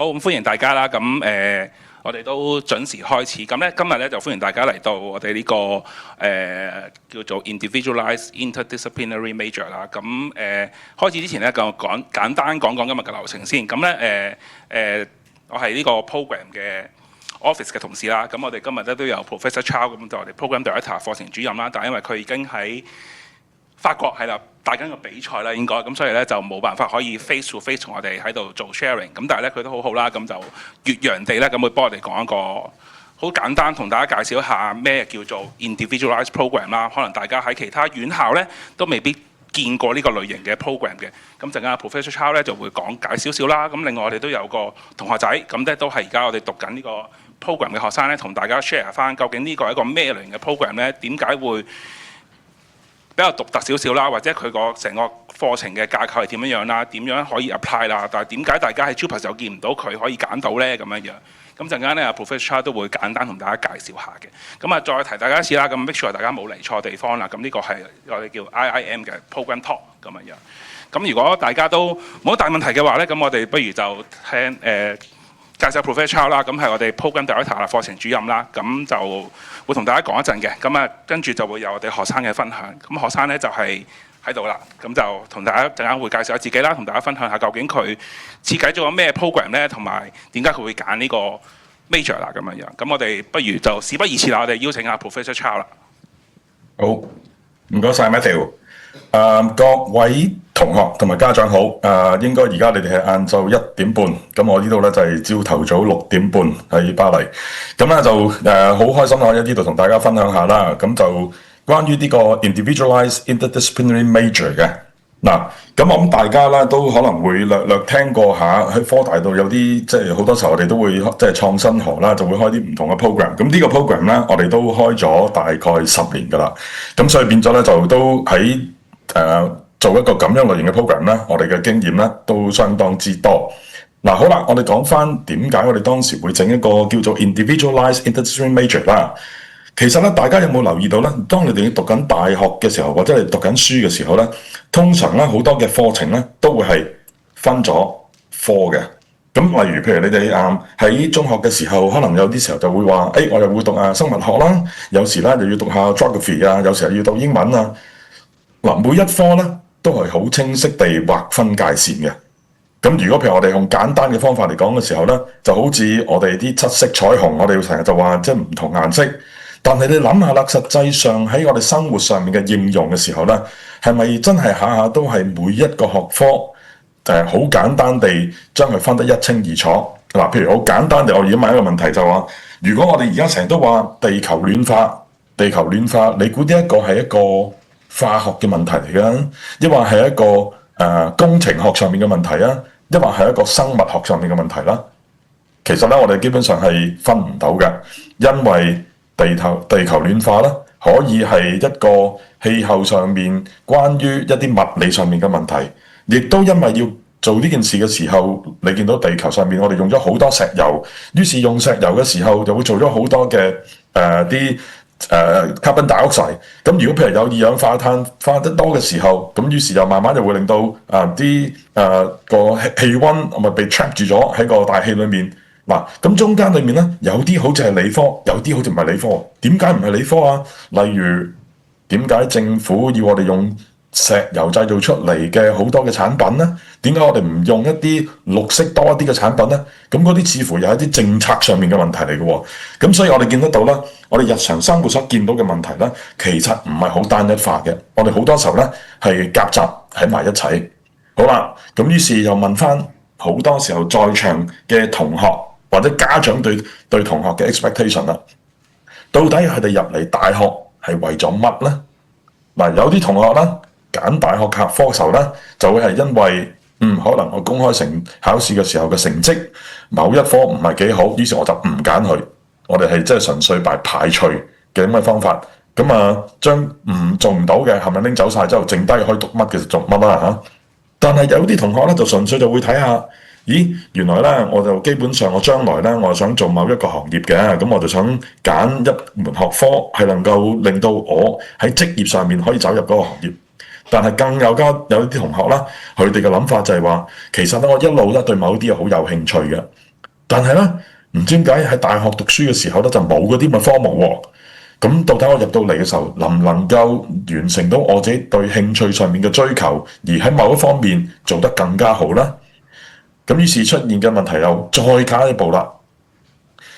好，咁歡迎大家啦。咁我哋都準時開始。咁咧，今日咧就歡迎大家嚟到我哋呢個叫做 Individualized Interdisciplinary Major 啦。咁開始之前咧，就簡單講講今日嘅流程先。咁咧我係呢個 program 嘅 office 嘅同事啦。咁我哋今日咧都有 Professor Chow 咁就我哋 program director 課程主任啦。但係因為佢已經喺法國係啦，帶緊個比賽啦應該，咁所以咧就冇辦法可以 face to face 同我哋喺度做 sharing。咁但係咧佢都好好啦，咁就越洋地咧咁會幫我哋講一個好簡單，同大家介紹一下咩叫做 individualized program 啦。可能大家喺其他院校咧都未必見過呢個類型嘅 program 嘅。咁陣間 Professor Chow 咧就會講解少少啦。咁另外我哋都有個同學仔，咁咧都係而家我哋讀緊呢個 program 嘅學生咧，同大家 share 翻究竟呢個係一個咩類型嘅 program 咧？點解會比較獨特少少啦，或者佢個成個課程嘅架構係點樣啦，點樣可以 apply 啦？但係點解大家喺 JUPAS 又見唔到佢可以揀到咧？咁樣。咁陣間咧，Professor Chow 都會簡單同大家介紹下嘅。咁啊，再提大家一次啦。咁 make sure 大家冇嚟錯地方啦。咁呢個係我哋叫 IIM 嘅 program talk 咁樣。咁如果大家都冇大問題嘅話咧，咁我哋不如就聽介紹 Professor Chow 啦。咁係我哋 program director 啦，課程主任啦。咁就會同大家講一陣嘅。咁啊，跟住就會有我哋學生嘅分享。咁學生咧就係喺度啦。咁就同大家陣間會介紹下自己啦，同大家分享下究竟佢設計咗個咩 program 咧，同埋點解佢會揀呢個 major 啦咁樣。咁我哋不如就事不宜遲啦，我哋邀請下 Professor Chow 啦。好，唔該晒 Matthew。各位同學同埋家長好。應該而家你哋係晏晝1點半，咁我呢度咧就係朝頭早6點半喺巴黎。咁咧就好開心喺呢度同大家分享下啦。咁就關於呢個 individualized interdisciplinary major 嘅嗱，咁我諗大家咧都可能會略聽過下喺科大度有啲即係好多時候我哋都會即係創新學啦，就會開啲唔同嘅 program。咁呢個 program 咧，我哋都開咗大概10年㗎啦。咁所以變咗咧就都喺做一個咁樣類型嘅 program 咧，我哋嘅經驗咧都相當之多。嗱，好啦，我哋講翻點解我哋當時會整一個叫做 individualized interdisciplinary major 啦。其實咧，大家有冇留意到咧？當你哋讀緊大學嘅時候，或者你讀緊書嘅時候咧，通常咧好多嘅課程咧都會係分咗科嘅。咁例如譬如你哋喺中學嘅時候，可能有啲時候就會話，我又會讀生物學啦，有時咧就要讀下 geography 啊，有時候要讀英文啊。嗱，每一科咧都係好清晰地劃分界線嘅。咁如果譬如我哋用簡單嘅方法嚟講嘅時候咧，就好似我哋啲七色彩虹，我哋成日就話即係唔同顏色。但係你諗下啦，實際上喺我哋生活上面嘅應用嘅時候咧，係咪真係下下都係每一個學科好簡單地將佢分得一清二楚？嗱，譬如好簡單地，我而家問一個問題就話，如果我哋而家成日都話地球暖化，你估呢一個係一個化學嘅問題嚟㗎，抑或係一個工程學上面嘅問題啊，抑或係一個生物學上面嘅問題啦？其實咧，我哋基本上係分唔到嘅，因為地球暖化啦，可以係一個氣候上面關於一啲物理上面嘅問題，亦都因為要做呢件事嘅時候，你見到地球上面我哋用咗好多石油，於是用石油嘅時候就會做咗好多嘅carbon dioxide。咁如果譬如有二氧化碳化得多嘅時候，咁於是又慢慢就會令到個氣溫咪被 trap 住咗喺個大氣裏面。嗱，咁中間裏面咧，有啲好似係理科，有啲好似唔係理科。點解唔係理科啊？例如點解政府要我哋用石油製造出嚟嘅好多嘅產品咧？點解我哋唔用一啲綠色多一啲嘅產品咧？咁嗰啲似乎有一啲政策上面嘅問題嚟嘅喎。咁所以我哋見得到啦，我哋日常生活所見到嘅問題咧，其實唔係好單一化嘅。我哋好多時候咧係夾雜喺埋一齊。好啦，咁於是又問翻好多時候在場嘅同學或者家長對同學嘅 expectation 啦，到底佢哋入嚟大學係為咗乜咧？嗱，有啲同學咧揀大學科嘅時候咧，就會係因為可能我公開考試嘅時候嘅成績某一科唔係幾好，於是我就唔揀佢。我哋係即係純粹排除嘅咁嘅方法，咁將做唔到嘅係咪拎走晒之後，剩低可以讀乜嘅就讀乜啦嚇。但係有啲同學咧就純粹就會睇下。咦，原來咧我就基本上我將來咧我想做某一個行業嘅，咁我就想揀一門學科係能夠令到我喺職業上面可以走入嗰個行業。但係更有啲同學啦，佢哋嘅諗法就係話，其實咧我一路咧對某啲嘢好有興趣嘅，但係咧唔知點解喺大學讀書嘅時候咧就冇嗰啲咁嘅科目喎。咁到底我入到嚟嘅時候，能唔能夠完成到我自己對興趣上面嘅追求，而喺某一方面做得更加好呢？咁於是出現嘅問題又再加一步啦。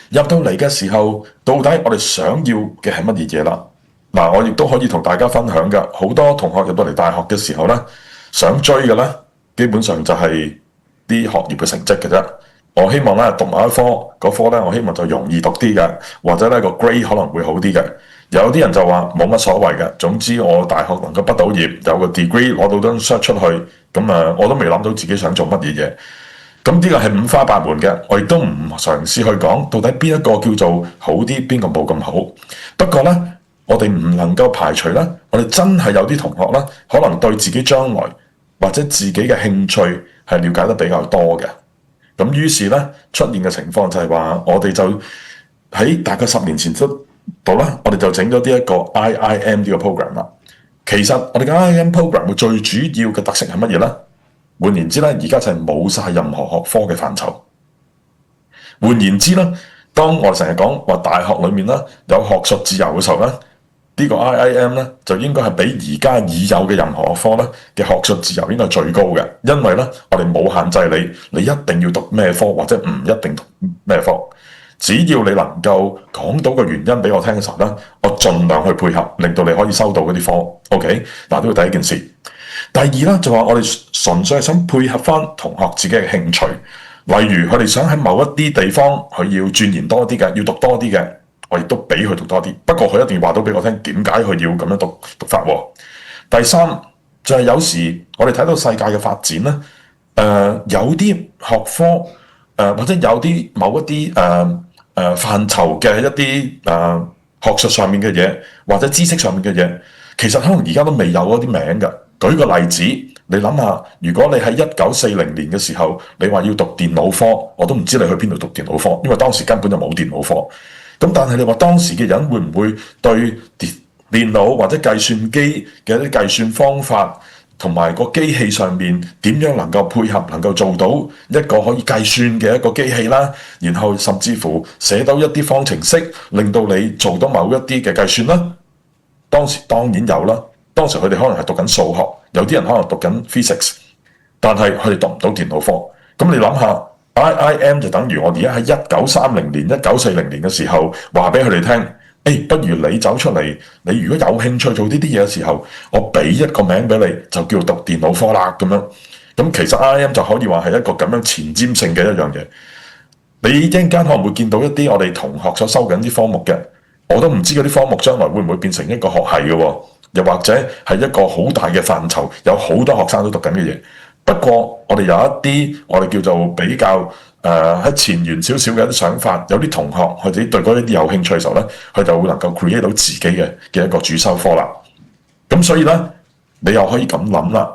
入到嚟嘅時候，到底我哋想要嘅係乜嘢嘢啦？嗱，我亦都可以同大家分享嘅，好多同學入到嚟大學嘅時候咧，想追嘅咧，基本上就係啲學業嘅成績嘅啫。我希望咧讀某一科，嗰科咧我希望就容易讀啲嘅，或者咧個 grade 可能會好啲嘅。有啲人就話冇乜所謂嘅，總之我大學能夠畢到業，有個 degree 攞到張 cert 出去，咁我都未諗到自己想做乜嘢嘢。咁呢個係五花八門嘅，我亦都唔嘗試去講到底邊一個叫做好啲，邊個冇咁好。不過咧，我哋唔能夠排除咧，我哋真係有啲同學咧，可能對自己將來或者自己嘅興趣係了解得比較多嘅。咁於是咧出現嘅情況就係話，我哋就喺大概10年前度啦，我哋就整咗呢一個 IIM 呢個 program 啦。其實我哋嘅 IIM program 嘅最主要嘅特色係乜嘢咧？換言之咧，而家就係冇晒任何學科嘅範疇。換言之咧，當我成日講話大學裏面咧有學術自由嘅時候咧，呢個 IIM 咧就應該係比而家已有嘅任何學科咧嘅學術自由應該係最高嘅，因為咧我哋冇限制你一定要讀咩科或者唔一定讀咩科，只要你能夠講到個原因俾我聽嘅時候咧，我盡量去配合，令到你可以收到嗰啲科。OK， 嗱，呢個第一件事。第二咧就話我哋純粹係想配合翻同學自己嘅興趣，例如佢哋想喺某一啲地方佢要鑽研多啲嘅，要讀多啲嘅。我亦都俾佢讀多啲，不過佢一定要話到俾我聽點解佢要咁樣讀法喎。第三就係有時我哋睇到世界嘅發展咧，有啲學科或者有啲某一啲範疇嘅一啲學術上面嘅嘢，或者知識上面嘅嘢，其實可能而家都未有嗰啲名㗎。舉個例子，你諗下，如果你喺1940年嘅時候，你話要讀電腦科，我都唔知你去邊度讀電腦科，因為當時根本就冇電腦科。咁但係你話當時嘅人會唔會對電腦或者計算機嘅一啲計算方法同埋個機器上面點樣能夠配合，能夠做到一個可以計算嘅一個機器啦，然後甚至乎寫到一啲方程式，令到你做到某一啲嘅計算啦？當時當然有啦，當時佢哋可能係讀緊數學，有啲人可能讀緊 physics， 但係佢哋讀唔到電腦科。咁你諗下？IIM 就等於我而家喺1930年、1940年嘅時候話俾佢哋聽，不如你走出嚟，你如果有興趣做呢啲嘢嘅時候，我俾一個名俾你，就叫讀電腦科啦咁樣。咁其實 IIM 就可以話係一個咁樣前瞻性嘅一樣嘢。你一陣間可能會見到一啲我哋同學所收緊啲科目嘅，我都唔知嗰啲科目將來會唔會變成一個學系嘅喎，又或者係一個好大嘅範疇，有好多學生都讀緊嘅嘢。不過我哋有一啲我哋叫做比較喺前沿少少嘅一啲想法，有啲同學佢哋對嗰啲有興趣嘅時候咧，佢就會能夠 create 到自己嘅一個主修科啦。咁所以咧，你又可以咁諗啦。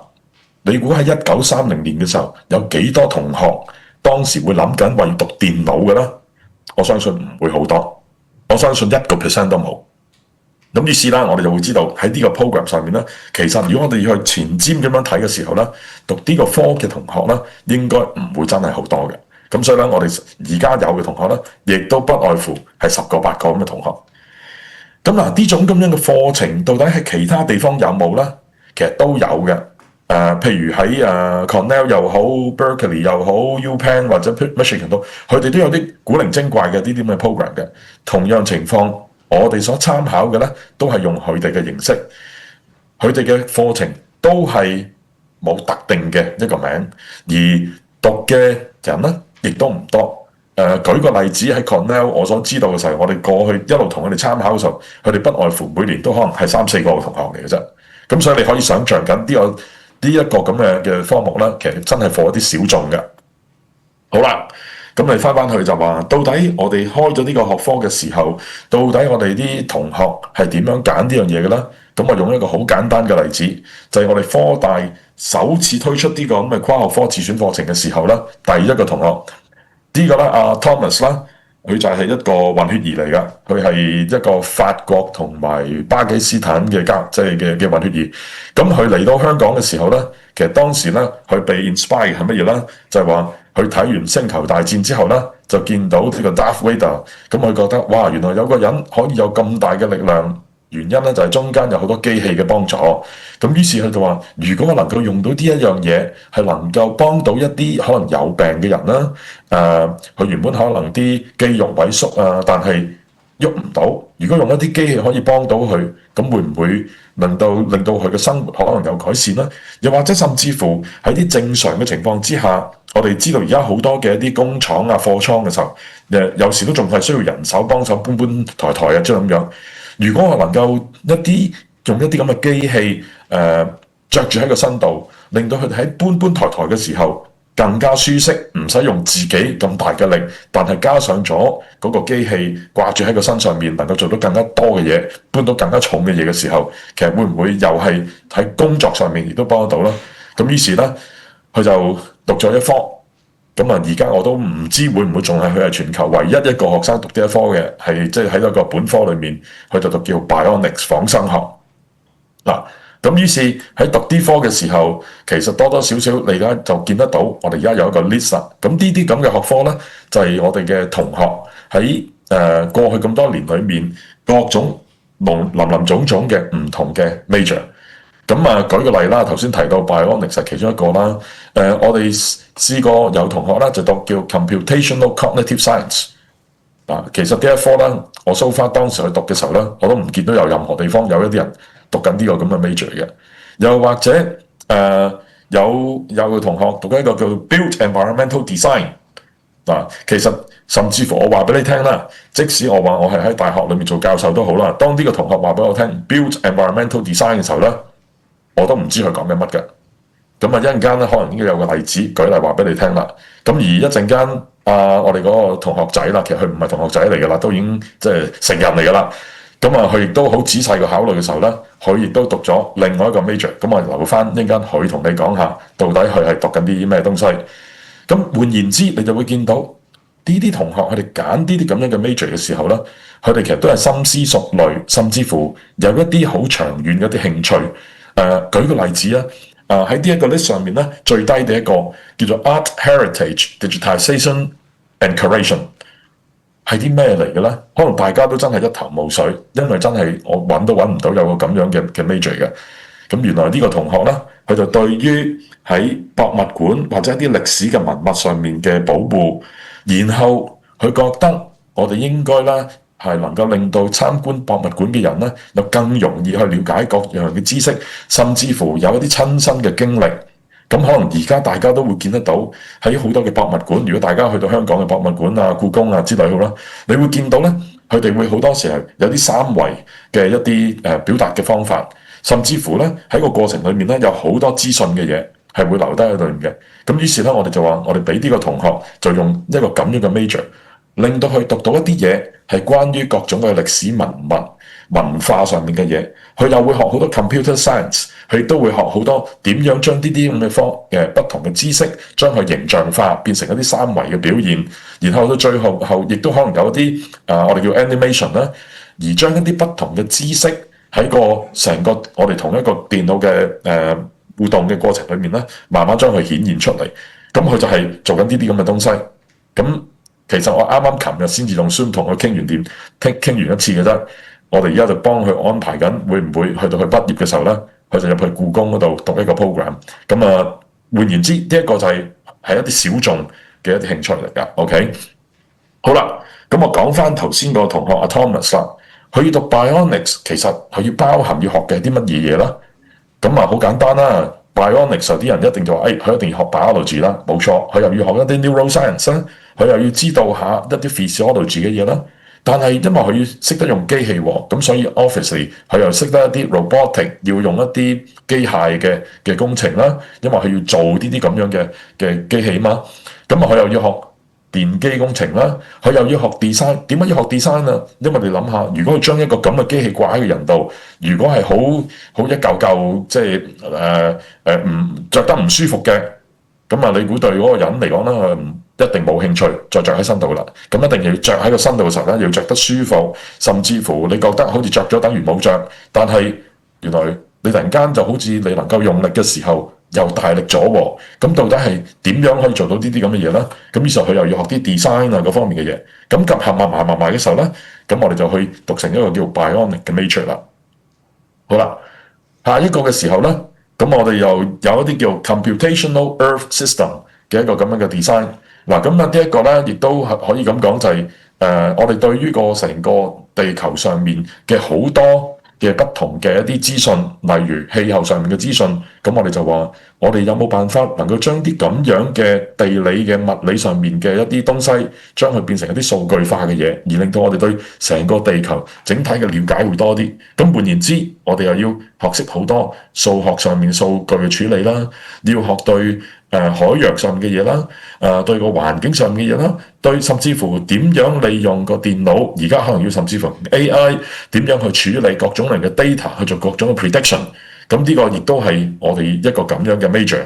你估喺1930年嘅時候，有幾多同學當時會諗緊話要讀電腦嘅咧？我相信唔會好多，我相信1% 都冇。咁於是啦，我哋就會知道喺呢個 program 上面咧，其實如果我哋要去前瞻咁樣睇嘅時候咧，讀呢個科嘅同學咧，應該唔會真係好多嘅。咁所以咧，我哋而家有嘅同學咧，亦都不外乎係10個8個咁嘅同學。咁嗱，呢種咁樣嘅課程到底喺其他地方有冇咧？其實都有嘅。譬如喺Cornell 又好 Berkeley 又好 UPenn 或者 Michigan 都，佢哋都有啲古靈精怪嘅呢啲咁嘅 program 嘅。同樣情況。我哋所參考嘅咧，都係用佢哋嘅形式，佢哋嘅課程都係冇特定嘅一個名，而讀嘅人咧亦都唔多。舉個例子喺 Cornell，我所知道嘅時候，我哋過去一路同佢哋參考嘅時候，佢哋不外乎每年都可能係3-4個同學嚟嘅啫。咁所以你可以想像緊呢一個咁嘅科目咧，其實真係課一啲小眾嘅。好啦。咁你翻去就話，到底我哋開咗呢個學科嘅時候，到底我哋啲同學係點樣揀呢樣嘢嘅咧？咁我用一個好簡單嘅例子，就係我哋科大首次推出呢個咁嘅跨學科自選課程嘅時候咧，第一個同學呢個咧，Thomas 啦，佢就係一個混血兒嚟㗎，佢係一個法國同埋巴基斯坦嘅嘅混血兒。咁佢嚟到香港嘅時候咧，其實當時咧佢被 inspire 係乜嘢咧？就係話佢睇完《星球大戰》之後咧，就見到呢個 Darth Vader，咁佢覺得哇，原來有個人可以有咁大嘅力量。原因咧就係中間有好多機器嘅幫助，咁於是佢就話：如果我能夠用到呢一樣嘢，係能夠幫到一啲可能有病嘅人啦，佢原本可能啲肌肉萎縮啊，但係喐唔到。如果用一啲機器可以幫到佢，咁會唔會令到佢嘅生活可能有改善呢？又或者甚至乎喺啲正常嘅情況之下，我哋知道而家好多嘅一啲工廠啊、貨倉嘅時候，有時都仲係需要人手幫手搬抬啊，即係咁樣。如果我能夠用一啲咁嘅機器，着住喺個身度，令到佢哋喺搬抬嘅時候更加舒適，唔使用自己咁大嘅力，但係加上咗嗰個機器掛住喺個身上面，能夠做到更加多嘅嘢，搬到更加重嘅嘢嘅時候，其實會唔會又係喺工作上面亦都幫得到咧？咁於是咧，佢就讀咗一科。咁啊，而家我都唔知會唔會仲係佢係全球唯一一個學生讀呢一科嘅，係即係喺一個本科裏面，佢就讀叫 Bionics 仿生學。嗱，咁於是喺讀呢科嘅時候，其實多多少少你而家就見得到，我哋而家有一個 list 啦。咁呢啲咁嘅學科咧，就係我哋嘅同學喺過去咁多年裏面，各種林種種嘅唔同嘅 major。咁啊，舉個例啦，頭先提到 Bionics 係其中一個啦。我哋試過有同學咧就讀叫 Computational Cognitive Science。其實呢一科咧，我 so far 當時去讀嘅時候咧，我都唔見到有任何地方有一啲人讀緊呢個咁嘅 major 嘅。又或者有個同學讀緊一個叫 Built Environmental Design。其實甚至乎我話俾你聽啦，即使我話我係喺大學裏面做教授都好啦，當呢個同學話俾我聽 Built Environmental Design 嘅時候咧，我都唔知佢講緊乜嘅。咁啊，一陣間咧，可能應該有個例子舉例話俾你聽啦。咁而一陣間我哋嗰個同學仔啦，其實佢唔係同學仔嚟噶啦，都已經即係成人嚟噶啦。咁啊，佢亦都好仔細嘅考慮嘅時候咧，佢亦都讀咗另外一個 major。咁我留翻一陣間佢同你講下，到底佢係讀緊啲咩東西。咁換言之，你就會見到呢啲同學佢哋揀呢啲咁樣嘅 major 嘅時候咧，佢哋其實都係深思熟慮，甚至乎有一啲好長遠嘅一啲興趣。舉個例子啊，喺呢一個 list 上面咧，最低嘅一個叫做 Art Heritage Digitization and Curation 係啲咩嚟嘅咧？可能大家都真係一頭霧水，因為真係我揾都揾唔到有個咁樣嘅 major 嘅。咁原來呢個同學咧，佢就對於喺博物館或者一啲歷史嘅文物上面嘅保護，然後佢覺得我哋應該咧，係能夠令到參觀博物館嘅人咧，又更容易去了解各樣嘅知識，甚至乎有一啲親身嘅經歷。咁可能而家大家都會見得到喺好多嘅博物館。如果大家去到香港嘅博物館啊、故宮啊之類好啦，你會見到咧，佢哋會好多時候有啲三維嘅一啲表達嘅方法，甚至乎咧喺個過程裏面咧有好多資訊嘅嘢係會留低喺度嘅。咁於是咧，我哋就話我哋俾呢個同學就用一個咁樣嘅 major，令到佢讀到一啲嘢係關於各種嘅歷史文物、文化上面嘅嘢，佢又會學好多 computer science，佢亦都會學好多點樣將呢啲咁嘅不同嘅知識，將佢形象化，變成一啲三維嘅表現，然後到最後亦都可能有一啲我哋叫 animation 啦，而將一啲不同嘅知識喺個成個我哋同一個電腦嘅互動嘅過程裏面咧，慢慢將佢顯現出嚟。咁佢就係做緊呢啲咁嘅東西。咁其實我啱啱琴日先至用 Zoom 同佢傾完一次嘅啫。我哋而家就幫佢安排緊，會唔會去到佢畢業嘅時候咧，佢就入去故宮嗰度讀一個 program。咁換言之，呢一個就係一啲小眾嘅一啲興趣嚟㗎。OK， 好啦，咁我講翻頭先個同學阿 Thomas 啦，佢要讀 Bionics， 其實佢要包含要學嘅係啲乜嘢嘢啦？咁好簡單啦。Bionics 有啲人一定就話，佢一定要學 biology 啦，冇錯，佢又要學一啲 neuroscience 啦，佢又要知道下一啲 physiology 嘅嘢啦。但係因為佢要識得用機器喎，咁所以 obviously 佢又識得一啲 robotic， 要用一啲機械嘅工程啦。因為佢要做呢啲咁樣嘅機器嘛，咁佢又要學電機工程啦，佢又要學 design。點解要學 design 啊？因為你諗下，如果佢將一個咁嘅機器掛喺個人度，如果係好一嚿嚿，即係唔着得唔舒服嘅，咁你估對嗰個人嚟講咧，一定冇興趣再着喺身度啦。咁一定要着喺個身度嘅時候咧，要着得舒服，甚至乎你覺得好似着咗等於冇着，但係原來你突然間就好似你能夠用力嘅時候又大力咗喎。咁到底係點樣可以做到呢啲咁嘅嘢咧？咁於是佢又要學啲 design 啊嗰方面嘅嘢。咁夾合埋嘅時候咧，咁我哋就去讀成一個叫 bionic 嘅 major 啦。好啦，下一個嘅時候咧，咁我哋又有一啲叫 computational earth system 嘅一個咁樣嘅 design。嗱，咁呢一個咧，亦都可以咁講就係我哋對於個成個地球上面嘅好多嘅不同嘅一啲資訊，例如氣候上面嘅資訊，咁我哋就話我哋有冇辦法能夠將啲咁樣嘅地理嘅物理上面嘅一啲東西，將佢變成一啲數據化嘅嘢，而令到我哋對成個地球整體嘅了解會多啲。咁換言之，我哋又要學識好多數學上面數據嘅處理啦，要學對海洋上面嘅嘢啦，對個環境上面嘅嘢啦，對甚至乎點樣利用個電腦，而家可能要甚至乎 AI 點樣去處理各種類嘅 data 去做各種嘅 prediction。咁呢個亦都係我哋一個咁樣嘅 major。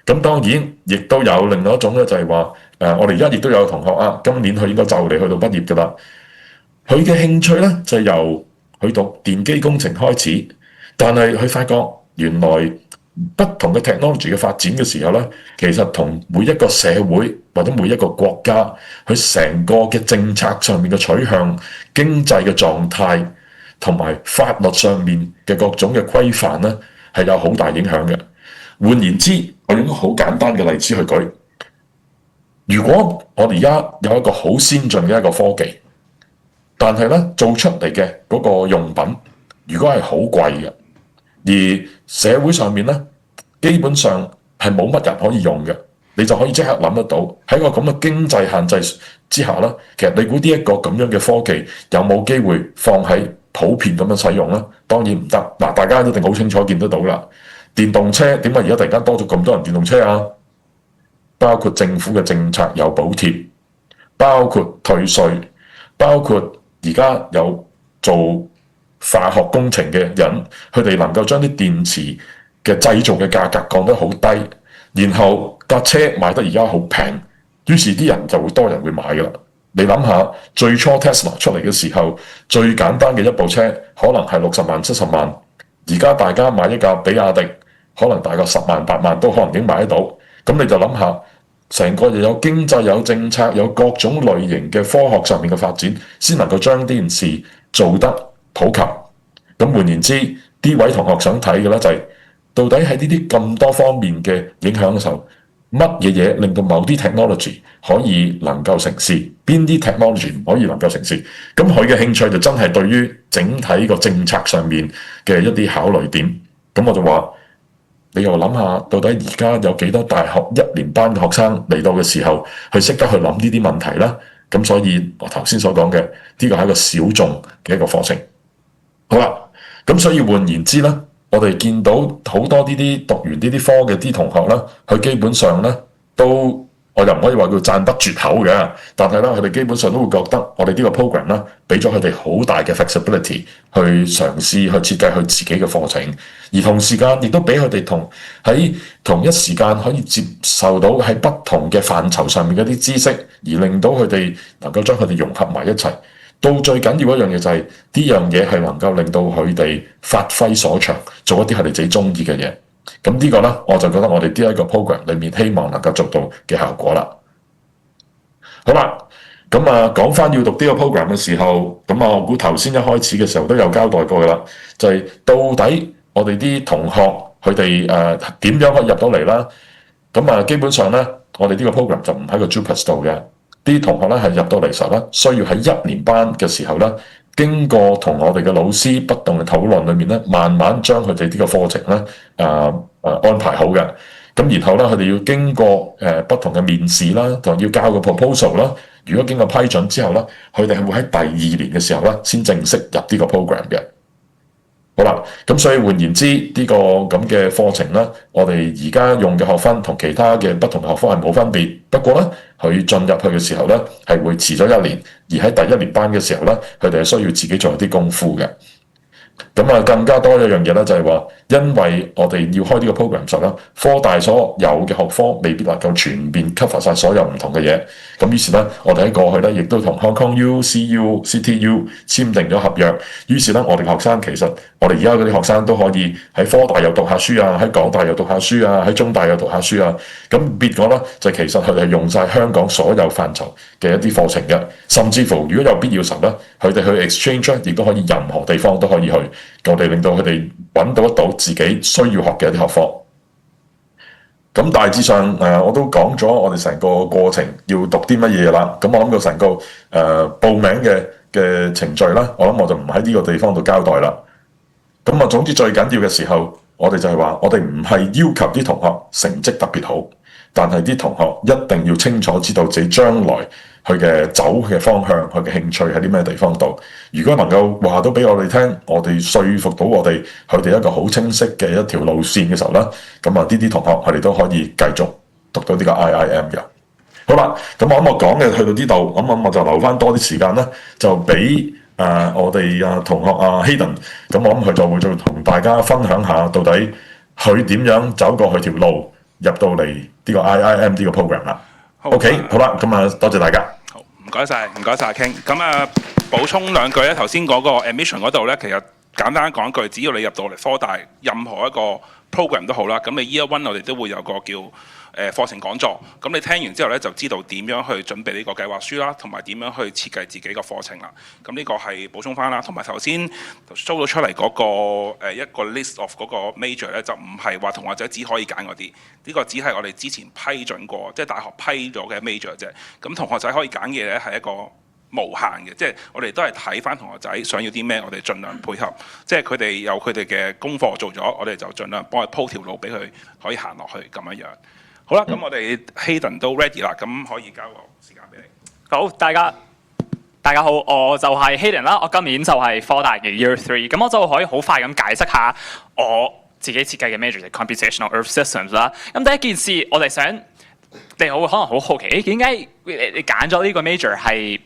咁當然亦都有另外一種咧，就係話我哋而家亦都有同學啊，今年佢應該就嚟去到畢業㗎啦。佢嘅興趣咧就係由佢讀電機工程開始，但係佢發覺原來不同嘅 technology 嘅發展嘅時候咧，其實同每一個社會或者每一個國家，佢成個嘅政策上面嘅取向、經濟嘅狀態同埋法律上面嘅各種嘅規範咧，係有好大影響嘅。換言之，我用一個好簡單嘅例子去舉，如果我哋而家有一個好先進嘅一個科技，但係咧做出嚟嘅嗰個用品，如果係好貴嘅，而社會上面咧，基本上係冇乜人可以用嘅，你就可以即刻諗得到喺個咁嘅經濟限制之下咧，其實你估呢一個咁樣嘅科技有冇機會放喺普遍咁樣使用咧？當然唔得。嗱，大家一定好清楚見得到啦。電動車點解而家突然間多咗咁多人電動車啊？包括政府嘅政策有補貼，包括退稅，包括而家有做化學工程嘅人，佢哋能夠將啲電池嘅製造嘅價格降得好低，然後架車賣得而家好平，於是啲人就會多人會買㗎啦。你諗下，最初 Tesla 出嚟嘅時候，最簡單嘅一部車可能係60萬、70萬，而家大家買一架比亞迪，可能大概10萬、8萬都可能已經買得到。咁你就諗下，成個又有經濟、有政策、有各種類型嘅科學上面嘅發展，先能夠將呢件事做得普及。咁換言之，啲位同學想睇嘅咧就係，到底喺呢啲咁多方面嘅影響嘅時候，乜嘢嘢令到某啲 technology 可以能夠成事，邊啲 technology 唔可以能夠成事？咁佢嘅興趣就真係對於整體個政策上面嘅一啲考慮點。咁我就話，你又諗下，到底而家有幾多大學1年班嘅學生嚟到嘅時候，佢識得去諗呢啲問題啦？咁所以我頭先所講嘅呢個係一個小眾嘅一個課程。好啦，咁所以換言之咧，我哋見到好多呢啲讀完呢啲科嘅啲同學咧，佢基本上咧都，我又唔可以話叫讚不絕口嘅，但係咧佢哋基本上都會覺得我哋呢個 program 咧，俾咗佢哋好大嘅 flexibility 去嘗試去設計佢自己嘅課程，而同時間亦都俾佢哋喺同一時間可以接受到喺不同嘅範疇上面嘅啲知識，而令到佢哋能夠將佢哋融合埋一齊。到最緊要一樣嘢就係呢樣嘢係能夠令到佢哋發揮所長，做一啲佢哋自己中意嘅嘢。咁呢個咧，我就覺得我哋呢一個 program 裏面希望能夠做到嘅效果啦。好啦，咁講翻要讀呢個 program 嘅時候，咁我估頭先一開始嘅時候都有交代過噶啦，就係到底我哋啲同學佢哋點樣可以入到嚟啦？咁基本上咧，我哋呢個 program 就唔喺個 JUPAS 度嘅。啲同學咧係入到嚟時候咧，需要喺1年班嘅時候咧，經過同我哋嘅老師不斷嘅討論裏面咧，慢慢將佢哋呢個課程咧安排好嘅。咁然後咧，佢哋要經過不同嘅面試啦，同要交個 proposal 啦。如果經過批准之後咧，佢哋係會喺第2年嘅時候咧，先正式入呢個 program 嘅。好啦，咁所以換言之，呢個咁嘅課程咧，我哋而家用嘅學分同其他嘅不同嘅學科係冇分別。不過咧，佢進入去嘅時候咧，係會遲咗1年，而喺第1年班嘅時候咧，佢哋係需要自己做一啲功夫嘅。咁啊，更加多一樣嘢咧，就係話，因為我哋要開呢個 program 時候咧，科大所有嘅學科未必能夠全面 cover 晒所有唔同嘅嘢。咁於是咧，我哋喺過去咧，亦都同 Hong Kong U、CU、CTU 簽訂咗合約。於是咧，我哋學生其實我哋而家嗰啲學生都可以喺科大又讀下書啊，喺港大又讀下書啊，喺中大又讀下書啊。咁別講啦，就其實佢哋係用晒香港所有範疇嘅一啲課程嘅，甚至乎如果有必要時咧，佢哋去 exchange 咧，亦都可以任何地方都可以去。我哋令到佢哋揾到一到自己需要學嘅一啲學科。咁大致上我都講咗我哋成個過程要讀啲乜嘢啦。咁我諗到成個報名嘅程序啦，我諗我就唔喺呢個地方度交代啦。咁啊，總之最緊要嘅時候，我哋就係話，我哋唔係要求啲同學成績特別好，但係啲同學一定要清楚知道自己將來佢嘅走嘅方向，佢嘅興趣喺啲咩地方度。如果能夠話到俾我哋聽，我哋說服到佢哋一個好清晰嘅一條路線嘅時候咧，咁啊呢啲同學佢哋都可以繼續讀到呢個 IIM 嘅。好啦，咁我講嘅去到呢度，咁我就留翻多啲時間咧，就俾我哋同學Hayden，咁我諗佢就會再同大家分享下到底佢點樣走過佢條路入到嚟呢個 IIM 呢個 program 啦。OK， 好啦，咁啊多謝大家。好，唔該晒，唔該晒，King。咁補充兩句咧，頭先嗰個 admission 嗰度咧，其實簡單講一句，只要你入到嚟科大任何一個 program 都好啦，咁你 Year One 我哋都會有個叫課程講座，咁你聽完之後咧就知道點樣去準備呢個計劃書啦，同埋點樣去設計自己個課程啦。咁呢個係補充翻啦，同埋頭先 show 到出嚟嗰個一個 list of 嗰個 major 咧，就唔係話同學仔只可以揀嗰啲，呢個只係我哋之前批准過，即係大學批咗嘅 major 啫。咁同學仔可以揀嘅咧係一個無限嘅，即係我哋都係睇翻同學仔想要啲咩，我哋盡量配合。即係佢哋有佢哋嘅功課做咗，我哋就盡量幫佢鋪條路俾佢可以行落去咁樣樣。好啦，咁我哋 Hayden 都 ready 啦，咁可以交個時間俾你。好，大家好，我就係 Hayden 啦，我今年就係科大嘅 Year 3，咁我就可以好快咁解釋下我自己設計嘅 major 係 Computational Earth Systems 啦。咁第一件事，我哋想你可能好好奇，點解你揀咗呢個 major 係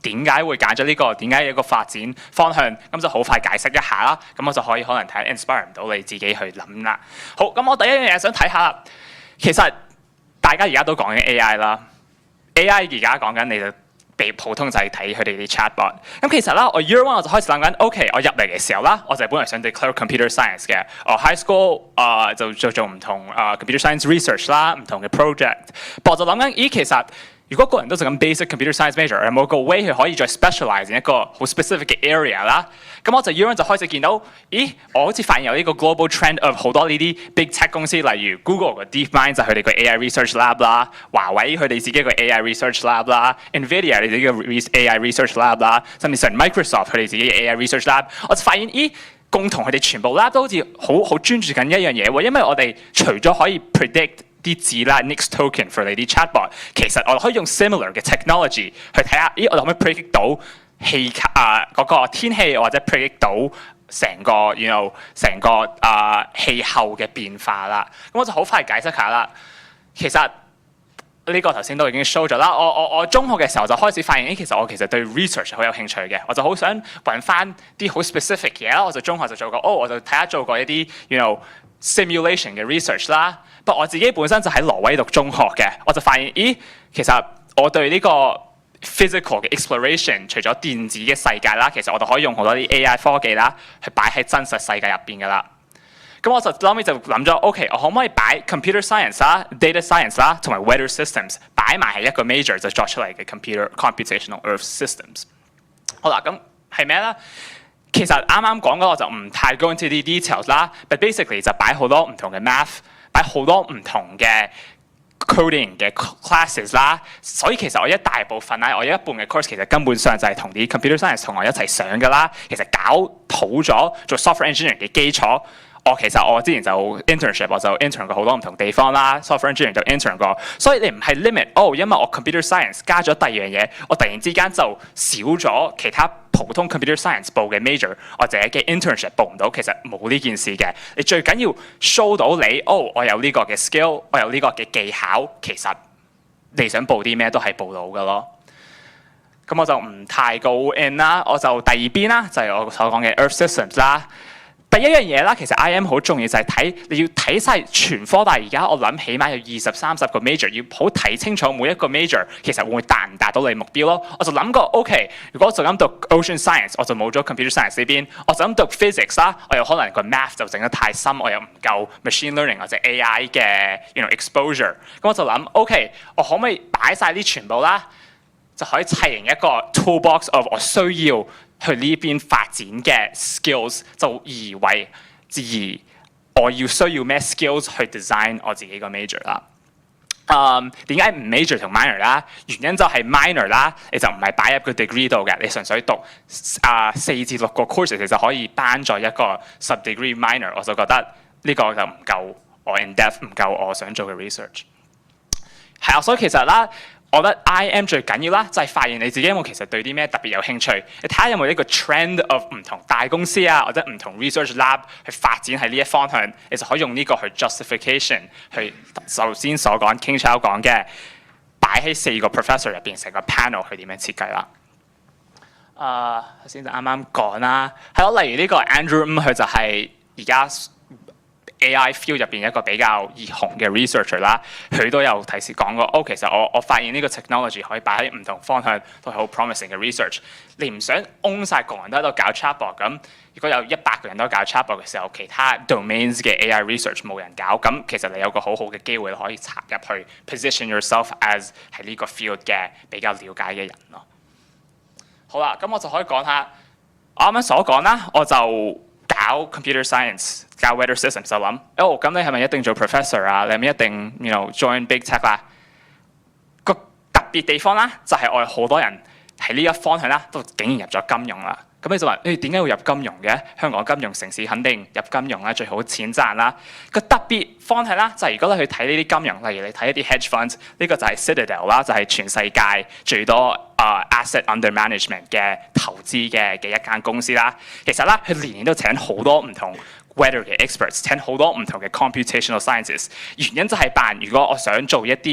點解會揀咗呢個？點解有一個發展方向？咁就好快解釋一下啦。咁我就可以可能睇 inspire 唔到你自己去諗啦。好，咁我第一樣嘢想睇下，其實大家而家都講緊 AI 啦。AI 而家講緊你就被普通就係睇佢哋啲 chatbot。咁其實啦，我 Year One 我就開始諗緊 ，OK， 我入嚟嘅時候啦，我就本來想 declare computer science 嘅。我 high school 就做唔同computer science research 啦，唔同嘅 project。但我就諗緊，咦，其實如果個人都做緊 basic computer science major，有冇個 way 佢可以再 specialize in 一個好 specific 嘅 area 啦？咁我就 Year One 就開始見到，咦，我好似發現有呢個 global trend of 好多呢啲 big tech 公司，例如 Google 嘅 DeepMind 就係佢哋個 AI research lab 啦，華為佢哋自己個 AI research lab 啦 ，Nvidia 佢哋自己個 AI research lab 啦，甚至上 Microsoft 佢哋自己嘅 AI research lab，我就發現，咦，共同佢哋全部 lab 都好似好專注緊一樣嘢喎，因為我哋除咗可以 predict啲字啦 ，next token for 你啲 chatbot， 其實我哋可以用 similar 嘅 technology 去睇下，咦，我哋可唔可以 predict 到嗰個天氣，或者 predict 到成個成個氣候嘅變化啦。咁我就好快解釋下啦。其實呢個頭先都已經 show 咗啦。我中學嘅時候就開始發現，其實我對 research 好有興趣嘅，我就好想揾翻啲好 specific 嘅嘢啦。我就中學就做過，我就睇下做過一啲simulation 嘅 research 啦。不過我自己本身就喺挪威讀中學嘅，我就發現，咦，其實我對呢個 physical 嘅 exploration 除咗電子嘅世界啦，其實我哋可以用好多啲 AI 科技啦，去擺喺真實世界入邊噶啦。咁我就後尾就諗咗 ，OK， 我可唔可以擺 computer science 啦、data science 啦，同埋 weather systems 擺埋係一個 major 就作出嚟嘅 computational earth systems。好啦，咁係咩咧？其實啱啱講嗰個就唔太 go into 啲 details 啦 ，but basically 就擺好多唔同嘅 math， 擺好多唔同嘅 coding 嘅 classes 啦。所以其實我一大部分啦，我有一半嘅 course 其實根本上就係同啲 computer science 同學一齊上㗎啦。其實搞好咗做 software engineering 嘅基礎。其實我之前就 internship， 我就 intern 過好多唔同地方啦 ，software engineering 就 intern 過，所以你唔係 limit，因為我 computer science 加咗第二樣嘢，我突然之間就少咗其他普通 computer science 報嘅 major 或者嘅 internship 報唔到，其實冇呢件事嘅。你最緊要 show 到你，我有呢個嘅 skill， 我有呢個嘅技巧，其實你想報啲咩都係報到㗎咯。咁我就唔太 go in 啦，我就第二邊啦，就係我所講嘅 Earth Systems 啦。第一樣嘢啦，其實 IM 好重要就係你要睇晒全科大。而家我諗起碼有20-30個 major， 要好睇清楚每一個 major 其實會唔會達唔達到你目標咯。我就諗過 OK， 如果我就咁讀 Ocean Science， 我就冇咗 Computer Science 呢邊。我就咁讀 Physics 啦，我又可能個 Math 就整得太深，我又唔夠 Machine Learning 或者 AI 嘅 exposure。咁我就諗 OK， 我可唔可以擺晒啲全部啦，就可以砌成一個 toolbox of 我需要去呢邊發展嘅 skills， 就我要需要咩 skills 去 design 我自己個 major 啦。點解唔 major 同 minor 啦？原因就係 minor 啦，你就唔係擺入個 degree 度嘅，你純粹讀4至6個 courses， 你就可以頒咗一個 sub-degree minor。我就覺得呢個就唔夠我 in depth， 唔夠我想做嘅 research。係啊，所以其實啦，我覺得 IM 最緊要啦，就係發現你自己有冇其實對啲咩特別有興趣。你睇下有冇一個 trend of 唔同大公司啊，或者唔同 research lab 去發展喺呢一方向，你就可以用呢個去 justification 去頭先所講 King Chow 講嘅，擺喺4個 professor 入邊成個 panel 去點樣設計啦。頭先就啱啱講啦，係咯，例如呢個 Andrew 佢就係而家AI field 入邊一個比較熱紅嘅 researcher 啦，佢都有提示講過，其實我發現呢個 technology 可以擺喺唔同方向都係好 promising 嘅 research。你唔想 own 晒個人都喺度搞 chatbot 咁，如果有100個人都搞 chatbot 嘅時候，其他 domains 嘅 AI research 冇人搞，咁其實你有個好好嘅機會可以插入去 position yourself as 係呢個 field 嘅比較了解嘅人咯。好啦，咁我就可以講下我啱啱所講啦，我就搞 computer science， 搞 weather systems 就諗，咁你係咪一定做 professor 啊？你係咪一定join big tech 啦？個特別地方啦，就係我哋好多人喺呢一方向啦，都竟然入咗金融啦。咁你就話點解會入金融嘅？香港金融城市肯定入金融啦，最好錢賺啦。個特別方向啦，就係如果你去睇呢啲金融，例如你睇一啲 hedge funds， 呢個就係 Citadel 啦，就係全世界最多asset under management 嘅投資嘅一間公司啦。其實啦，佢年年都請好多唔同 weather 嘅 experts， 請好多唔同嘅 computational sciences。原因就係如果我想做一啲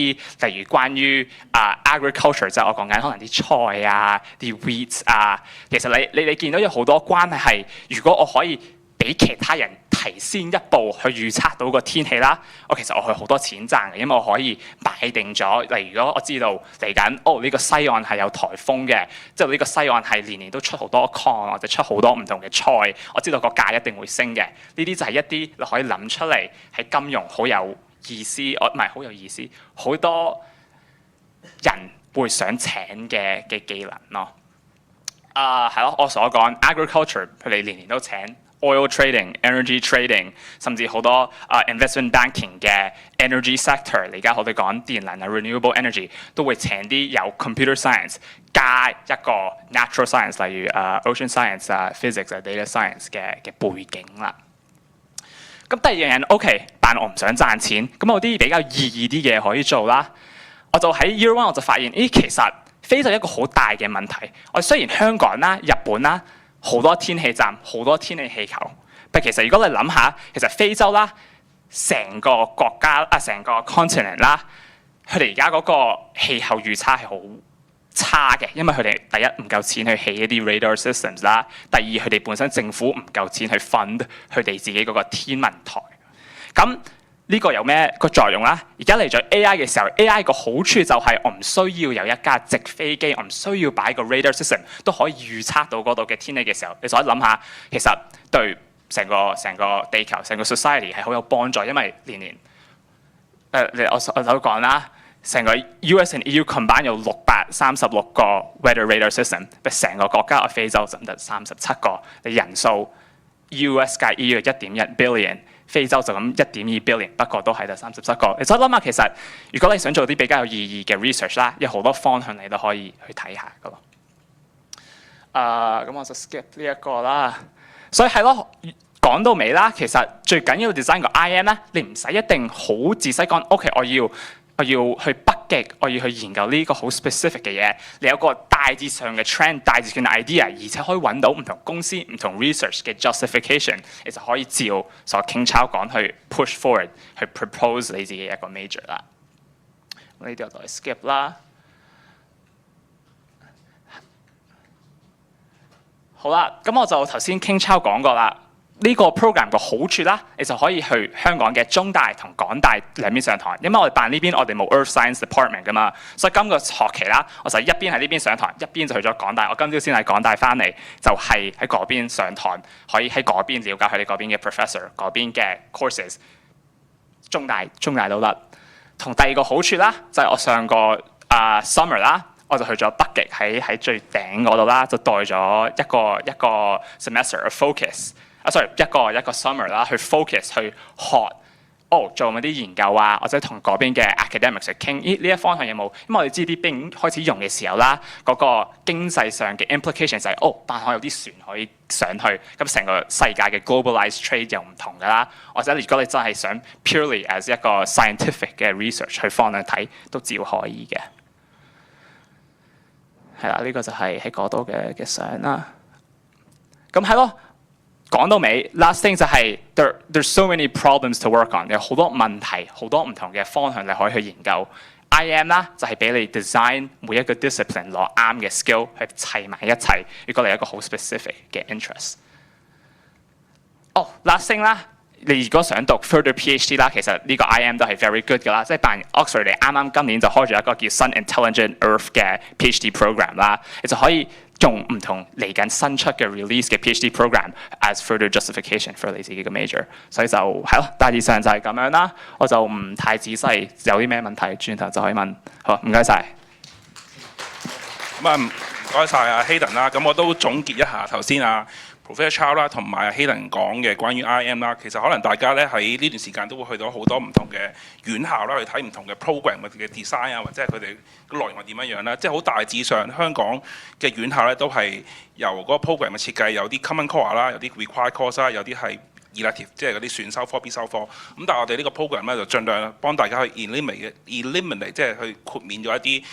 例如關於agriculture， 即係我講緊可能啲菜啊、啲 wheat 啊，其實你見到有好多關係係，如果我可以比其他人提先一步去預測到個天氣啦，其實我係好多錢賺嘅，因為我可以擺定咗。例如如果我知道嚟緊，呢個西岸係有颱風嘅，即係呢個西岸係年年都出好多礦或者出好多唔同嘅菜，我知道個價一定會升嘅。呢啲就係一啲你可以諗出嚟喺金融好有意思，唔係好有意思，好多人會想請嘅技能咯。係咯，我所講 agriculture 佢哋年年都請。oil trading、energy trading， 甚至好多investment banking 嘅 energy sector， 而家我哋講電能啊 renewable energy 都會請啲有 computer science 加一個 natural science， 例如ocean science physics data science 嘅背景啦。咁第二樣嘢 OK， 但我唔想賺錢，咁有啲比較意義啲嘅可以做啦。我就喺 year one 我就發現，其實非洲一個好大嘅問題。我雖然香港啦、日本啦，好多天氣站，好多天氣氣球，但其實如果你諗下，其實非洲啦，成個國家成個 continent 啦，佢哋而家嗰個氣候預測係好差嘅，因為佢哋第一唔夠錢去起一啲 radar systems 啦，第二佢哋本身政府唔夠錢去 fund 佢哋自己嗰個天文台。咁呢個有咩個作用啦？而家嚟咗 AI 嘅時候 ，AI 個好處就係我唔需要有一架直飛機，我唔需要擺個 radar system 都可以預測到嗰度嘅天氣嘅時候，你就可以諗下，其實對成個地球、成個 society 係好有幫助，因為年年我就講啦，成個 US and EU combine 有636個 weather radar system， 但成個國家嘅非洲就得37個，你人數 US 加 EU 1.1 billion。非洲就咁1.2 billion， 不過都係得37個。你再諗下，其實如果你想做啲比較有意義嘅 research 啦，有好多方向你都可以去睇下噶咯。咁我就 skip 呢一個啦。所以係咯，講到尾啦，其實最緊要 design 個 IM 咧，你唔使一定好仔細講。OK， 我要去北極，我要去研究呢個好 specific 嘅嘢。你有個大致上嘅 trend、大致上嘅 idea， 而且可以揾到唔同公司、唔同 research 嘅 justification， 你就可以照所King Chow講去 push forward， 去 propose 你自己一個 major 啦。呢啲我就 skip 啦。好啦，咁我就頭先傾抄講過啦。呢個 program 個好處啦，你就可以去香港嘅中大同港大兩邊上堂，因為我哋辦呢邊我哋冇 Earth Science Department 噶嘛，所以今個學期啦，我就一邊喺呢邊上堂，一邊就去咗港大。我今朝先喺港大翻嚟，就係喺嗰邊上堂，可以喺嗰邊了解佢哋嗰邊嘅 professor 嗰邊嘅 courses。中大都得。同第二個好處啦，就係我上個summer 啦。我就去咗北極喺最頂嗰度啦，就帶咗一個 semester of focus，一個 summer 啦，去 focus 去學做嗰啲研究啊，或者同嗰邊嘅 academics 去傾呢一方向有冇？因為我哋知啲兵開始用嘅時候啦，嗰個經濟上嘅 implication 就係北海有啲船可以上去，咁成個世界嘅 globalized trade 又唔同㗎啦。或者如果你真係想 purely as 一個 scientific 嘅 research 去方向睇，都照可以嘅。係啦，呢個就係喺嗰度嘅相啦。咁係咯，講到尾 ，last thing 就係 there's so many problems to work on， 有好多問題，好多唔同嘅方向你可以去研究。IM 啦，就係俾你 design 每一個 discipline 攞啱嘅 skill 去砌埋一齊，如果你有一個好 specific 嘅 interest。last thing 啦。你如果想讀 further PhD 啦，其實呢個 IM 都係 very good 㗎啦，即係辦 Oxford 你啱啱今年就開咗一個叫 Sun Intelligent Earth 嘅 PhD program 啦，你就可以用唔同嚟緊新出嘅 release 嘅 PhD program as further justification for 你自己嘅 major， 所以就係咯，大致上就係咁樣啦，我就唔太仔細，有啲咩問題轉頭就可以問。好，唔該晒。咁唔該晒阿 Hayden 啦，咁我都總結一下頭先Professor Chow 啦，同埋Hayden講嘅關於 IM 啦，其實可能大家咧喺呢段時間都會去到好多唔同嘅院校啦，去睇唔同嘅 program 嘅 design 啊，或者係佢哋嘅內容係點樣樣啦。即係好大致上，香港嘅院校咧都係由嗰個 program 嘅設計有啲 common core 啦，有啲 required course 啦，有啲係 elective， 即係嗰啲選修科、必修科。咁但係我哋呢個 program 咧就盡量幫大家去 eliminate， 即係去豁免咗一啲。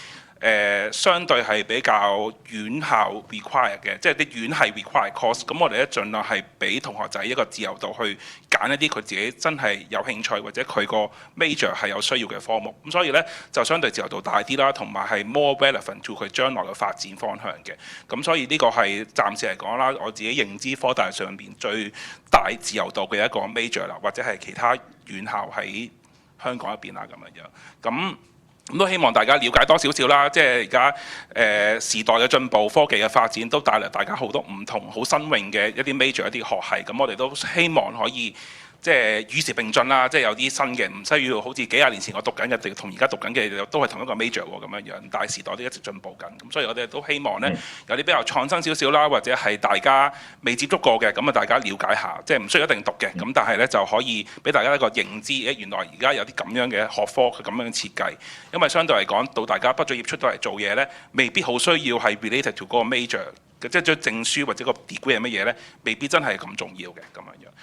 相對係比較院校 require 嘅，即係啲院係 require course。咁我哋咧盡量係俾同學仔一個自由度去揀一啲佢自己真係有興趣或者佢個 major 係有需要嘅科目。咁所以咧就相對自由度大啲啦，同埋係 more relevant to 佢將來嘅發展方向嘅。咁所以呢個係暫時嚟講啦，我自己認知科大上邊最大自由度嘅一個 major 啦，或者係其他院校喺香港入邊啊咁樣。咁都希望大家了解多少少啦，即係而家時代嘅進步、科技嘅發展都帶嚟大家好多唔同、好新穎嘅一啲 major 一啲學系，咁我哋都希望可以即係與時並進啦，即係有啲新嘅，唔需要好似幾廿年前我讀緊嘅，同而家讀緊嘅都係同一個 major 喎咁樣樣，但係時代都一直進步緊，咁所以我哋都希望呢，有啲比較創新少少啦，或者係大家未接觸過嘅，咁啊大家了解下，即係唔需要一定讀嘅，咁但係呢，就可以俾大家一個認知，原來而家有啲咁樣嘅學科佢咁樣設計，因為相對嚟講，到大家畢咗業出到嚟做嘢呢，未必好需要係 related to 嗰個 major，即係張證書或者個 degree 係乜嘢呢，未必真係咁重要嘅咁樣樣。